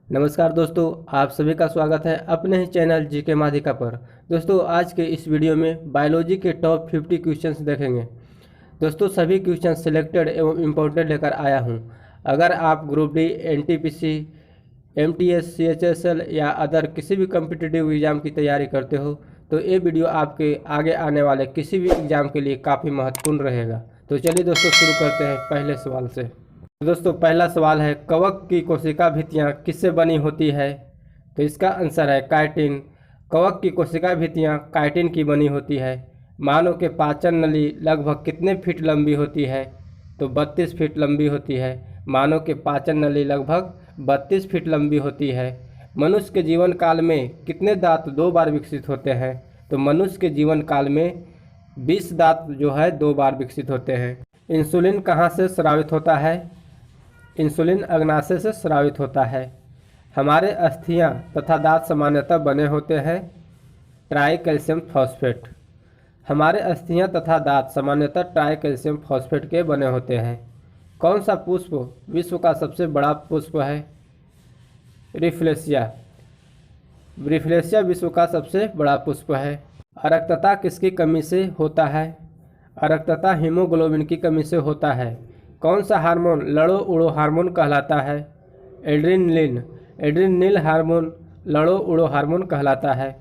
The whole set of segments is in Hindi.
नमस्कार दोस्तों, आप सभी का स्वागत है अपने ही चैनल जीके माधिका पर। दोस्तों, आज के इस वीडियो में बायोलॉजी के टॉप 50 क्वेश्चंस देखेंगे। दोस्तों, सभी क्वेश्चन सिलेक्टेड एवं इम्पोर्टेंट लेकर आया हूं। अगर आप group D, NTPC, MTS, CHSL या अदर किसी भी कम्पिटिटिव एग्ज़ाम की तैयारी करते हो तो ये वीडियो आपके आगे आने वाले किसी भी एग्ज़ाम के लिए काफ़ी महत्वपूर्ण रहेगा। तो चलिए दोस्तों, शुरू करते हैं पहले सवाल से। दोस्तों, पहला सवाल है, कवक की कोशिका भित्तियाँ किससे बनी होती है? तो इसका आंसर है काइटिन। कवक की कोशिका भित्तियाँ काइटिन की बनी होती है। मानव के पाचन नली लगभग कितने फीट लंबी होती है? तो 32 फीट लंबी होती है। मानव के पाचन नली लगभग 32 फीट लंबी होती है। मनुष्य के जीवन काल में कितने दांत 2 बार विकसित होते हैं? तो मनुष्य के जीवन काल में 20 दांत जो है 2 बार विकसित होते हैं। इंसुलिन कहाँ से स्रावित होता है? इंसुलिन अग्नाशय से स्रावित होता है। हमारे अस्थियां तथा दांत सामान्यतः बने होते हैं ट्राई कैल्शियम फॉस्फेट। हमारे अस्थियां तथा दांत सामान्यतः ट्राई कैल्शियम फॉस्फेट के बने होते हैं। कौन सा पुष्प विश्व का सबसे बड़ा पुष्प है? रिफ्लेशिया। रिफ्लेशिया विश्व का सबसे बड़ा पुष्प है। अरक्तता किसकी कमी से होता है? अरक्तता हीमोग्लोबिन की कमी से होता है। कौन सा हार्मोन लड़ो उड़ो हार्मोन कहलाता है? एड्रेनलिन। एड्रेनलिन हार्मोन लड़ो उड़ो हार्मोन कहलाता है।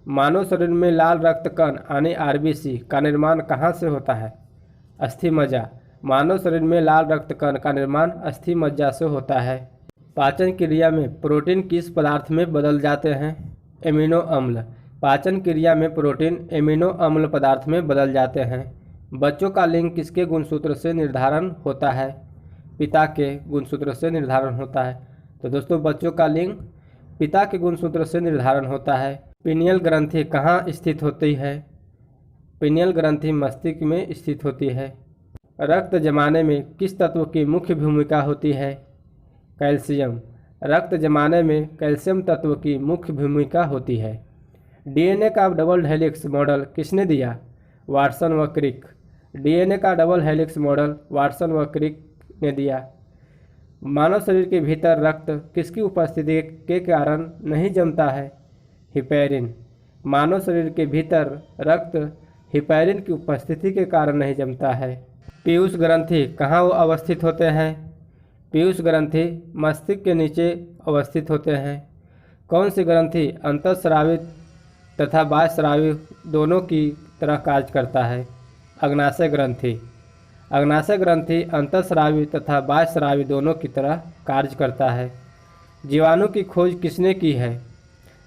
मानव शरीर में लाल रक्त कण यानी आरबीसी का निर्माण कहाँ से होता है? अस्थि मज्जा। मानव शरीर में लाल रक्त कण का निर्माण अस्थि मज्जा से होता है। पाचन क्रिया में प्रोटीन किस पदार्थ में बदल जाते हैं? एमिनो अम्ल। पाचन क्रिया में प्रोटीन एमिनो अम्ल पदार्थ में बदल जाते हैं। बच्चों का लिंग किसके गुणसूत्र से निर्धारण होता है? पिता के गुणसूत्र से निर्धारण होता है। तो दोस्तों, बच्चों का लिंग पिता के गुणसूत्र से निर्धारण होता है। पिनियल ग्रंथि कहाँ स्थित होती है? पिनियल ग्रंथि मस्तिष्क में स्थित होती है। रक्त जमाने में किस तत्व की मुख्य भूमिका होती है? कैल्शियम। रक्त जमाने में कैल्शियम तत्व की मुख्य भूमिका होती है। डीएनए का डबल हेलिक्स मॉडल किसने दिया? वाटसन व क्रिक। डीएनए का डबल हेलिक्स मॉडल वाटसन व क्रिक ने दिया। मानव शरीर के भीतर रक्त किसकी उपस्थिति के कारण नहीं जमता है? हिपैरिन। मानव शरीर के भीतर रक्त हिपैरिन की उपस्थिति के कारण नहीं जमता है। पीयूष ग्रंथि कहाँ अवस्थित होते हैं? पीयूष ग्रंथि मस्तिष्क के नीचे अवस्थित होते हैं। कौन सी ग्रंथि अंतःस्रावित तथा बाह्यस्रावी दोनों की तरह कार्य करता है? अग्नाशय ग्रंथि। अग्नाशय ग्रंथि अंतःस्रावी तथा बाह्यस्रावी दोनों की तरह कार्य करता है। जीवाणु की खोज किसने की है?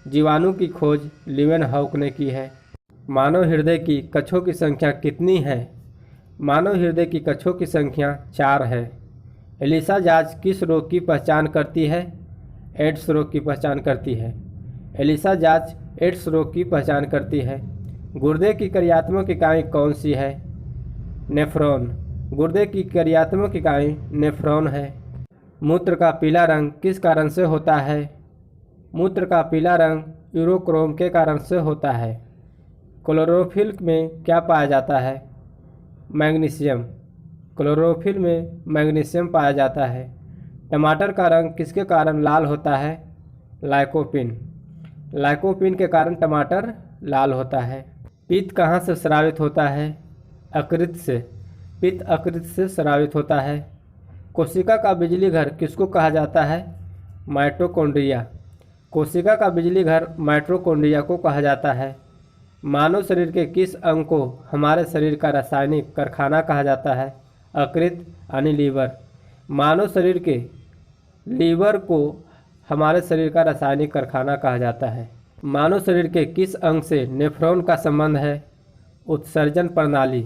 जीवाणु की खोज लीवेनहॉक ने की है। मानव हृदय की कक्षों की संख्या कितनी है? मानव हृदय की कक्षों की संख्या 4 है। एलिसा जांच किस रोग की पहचान करती है? एड्स रोग की पहचान करती है। एलिसा जांच एड्स रोग की पहचान करती है। गुर्दे की क्रियात्मक इकाई कौन सी है? नेफ्रॉन। गुर्दे की क्रियात्मक इकाई नेफ्रॉन है। मूत्र का पीला रंग किस कारण से होता है? मूत्र का पीला रंग यूरोक्रोम के कारण से होता है। क्लोरोफिल में क्या पाया जाता है? मैग्नीशियम। क्लोरोफिल में मैग्नीशियम पाया जाता है। टमाटर का रंग किसके कारण लाल होता है? लाइकोपिन। लाइकोपिन के कारण टमाटर लाल होता है। पित्त कहाँ से स्रावित होता है? यकृत से। पित्त यकृत से स्रावित होता है। कोशिका का बिजली घर किसको कहा जाता है? माइटोकॉन्ड्रिया। कोशिका का बिजली घर माइटोकॉन्ड्रिया को कहा जाता है। मानव शरीर के किस अंग को हमारे शरीर का रासायनिक कारखाना कहा जाता है? यकृत यानी लीवर। मानव शरीर के लीवर को हमारे शरीर का रासायनिक कारखाना कहा जाता है। मानव शरीर के किस अंग से नेफ्रॉन का संबंध है? उत्सर्जन प्रणाली।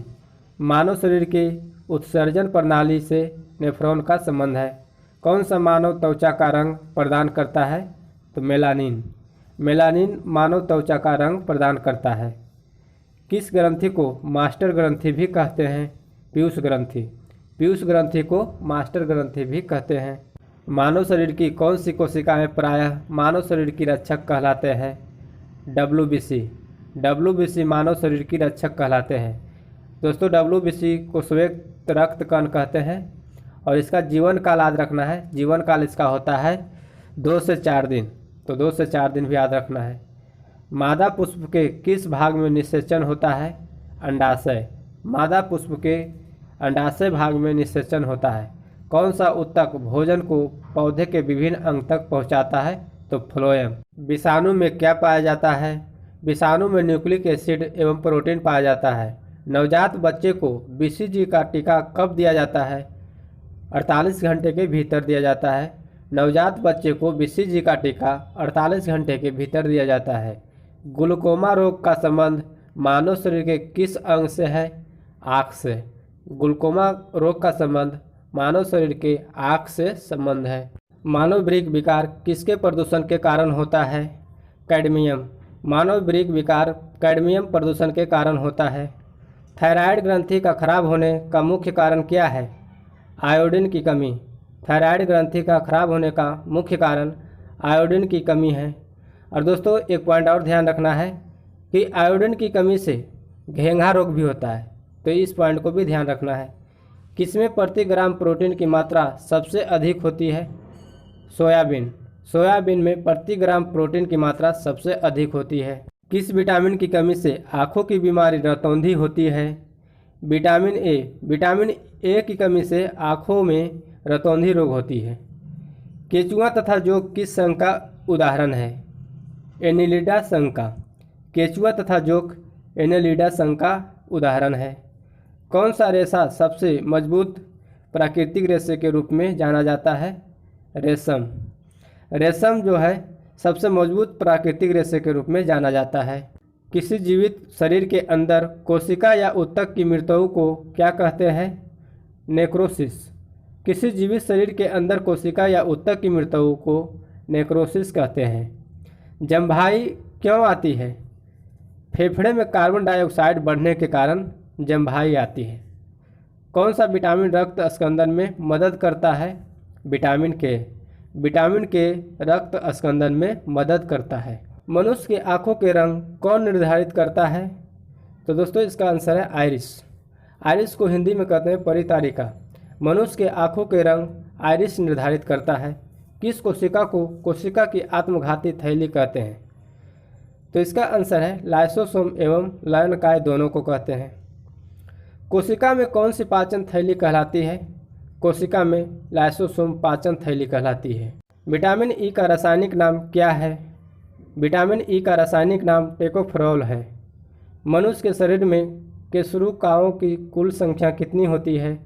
मानव शरीर के उत्सर्जन प्रणाली से नेफ्रॉन का संबंध है। कौन सा मानव त्वचा का रंग प्रदान करता है? तो मेलानिन। मेलानिन मानव त्वचा का रंग प्रदान करता है। किस ग्रंथि को मास्टर ग्रंथि भी कहते हैं? पीयूष ग्रंथि। पीयूष ग्रंथि को मास्टर ग्रंथि भी कहते हैं। मानव शरीर की कौन सी कोशिकाएं प्रायः मानव शरीर की रक्षक कहलाते हैं? डब्ल्यूबीसी। डब्ल्यूबीसी मानव शरीर की रक्षक कहलाते हैं। दोस्तों, डब्ल्यूबीसी को श्वेत रक्त कण कहते हैं और इसका जीवन काल याद रखना है। जीवन काल इसका होता है 2 से 4 दिन, तो 2 से 4 दिन भी याद रखना है। मादा पुष्प के किस भाग में निषेचन होता है? अंडाशय। मादा पुष्प के अंडाशय भाग में निषेचन होता है। कौन सा ऊतक भोजन को पौधे के विभिन्न अंग तक पहुंचाता है? तो फ्लोएम। विषाणु में क्या पाया जाता है? विषाणु में न्यूक्लिक एसिड एवं प्रोटीन पाया जाता है। नवजात बच्चे को बीसीजी का टीका कब दिया जाता है? 48 घंटे के भीतर दिया जाता है। नवजात बच्चे को बीसीजी का टीका 48 घंटे के भीतर दिया जाता है। ग्लूकोमा रोग का संबंध मानव शरीर के किस अंग से है? आँख से। ग्लूकोमा रोग का संबंध मानव शरीर के आँख से संबंध है। मानव वृक्क विकार किसके प्रदूषण के कारण होता है? कैडमियम। मानव वृक्क विकार कैडमियम प्रदूषण के कारण होता है। थायराइड ग्रंथि का खराब होने का मुख्य कारण क्या है? आयोडीन की कमी। थायराइड ग्रंथि का खराब होने का मुख्य कारण आयोडीन की कमी है। और दोस्तों एक पॉइंट और ध्यान रखना है कि आयोडीन की कमी से घेंघा रोग भी होता है, तो इस पॉइंट को भी ध्यान रखना है। किसमें प्रति ग्राम प्रोटीन की मात्रा सबसे अधिक होती है? सोयाबीन। सोयाबीन में प्रति ग्राम प्रोटीन की मात्रा सबसे अधिक होती है। किस विटामिन की कमी से आँखों की बीमारी रतौंधी होती है? Vitamin A. विटामिन ए की कमी से आँखों में रतौंधी रोग होती है। केचुआ तथा जोंक किस संघ का उदाहरण है? एनिलिडा संघ का। केचुआ तथा जोंक एनिलिडा संघ का उदाहरण है। कौन सा रेशा सबसे मजबूत प्राकृतिक रेशे के रूप में जाना जाता है? रेशम। रेशम जो है सबसे मजबूत प्राकृतिक रेशे के रूप में जाना जाता है। किसी जीवित शरीर के अंदर कोशिका या ऊतक की मृत्यु को क्या कहते हैं? नेक्रोसिस। किसी जीवित शरीर के अंदर कोशिका या ऊतक की मृत्यु को नेक्रोसिस कहते हैं। जम्भाई क्यों आती है? फेफड़े में कार्बन डाइऑक्साइड बढ़ने के कारण जम्भाई आती है। कौन सा विटामिन रक्त स्कंदन में मदद करता है? विटामिन के। विटामिन के रक्त स्कंदन में मदद करता है। मनुष्य के आँखों के रंग कौन निर्धारित करता है? तो दोस्तों इसका आंसर है आइरिस। आइरिस को हिंदी में कहते हैं परितारिका। मनुष्य के आँखों के रंग आइरिस निर्धारित करता है। किस कोशिका को कोशिका की आत्मघाती थैली कहते हैं? तो इसका आंसर है लाइसोसोम एवं लयनकाय दोनों को कहते हैं। कोशिका में कौन सी पाचन थैली कहलाती है? कोशिका में लाइसोसोम पाचन थैली कहलाती है। विटामिन ई का रासायनिक नाम क्या है? विटामिन ई का रासायनिक नाम टेकोफेरोल है। मनुष्य के शरीर में केशरुकाओं की कुल संख्या कितनी होती है?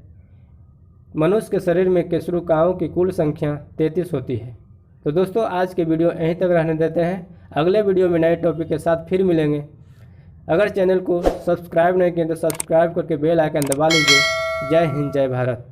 मनुष्य के शरीर में केशरुकाओं की कुल संख्या 33 होती है। तो दोस्तों आज के वीडियो यहीं तक रहने देते हैं। अगले वीडियो में नए टॉपिक के साथ फिर मिलेंगे। अगर चैनल को सब्सक्राइब नहीं किए तो सब्सक्राइब करके बेल आइकन दबा लीजिए। जय हिंद, जय भारत।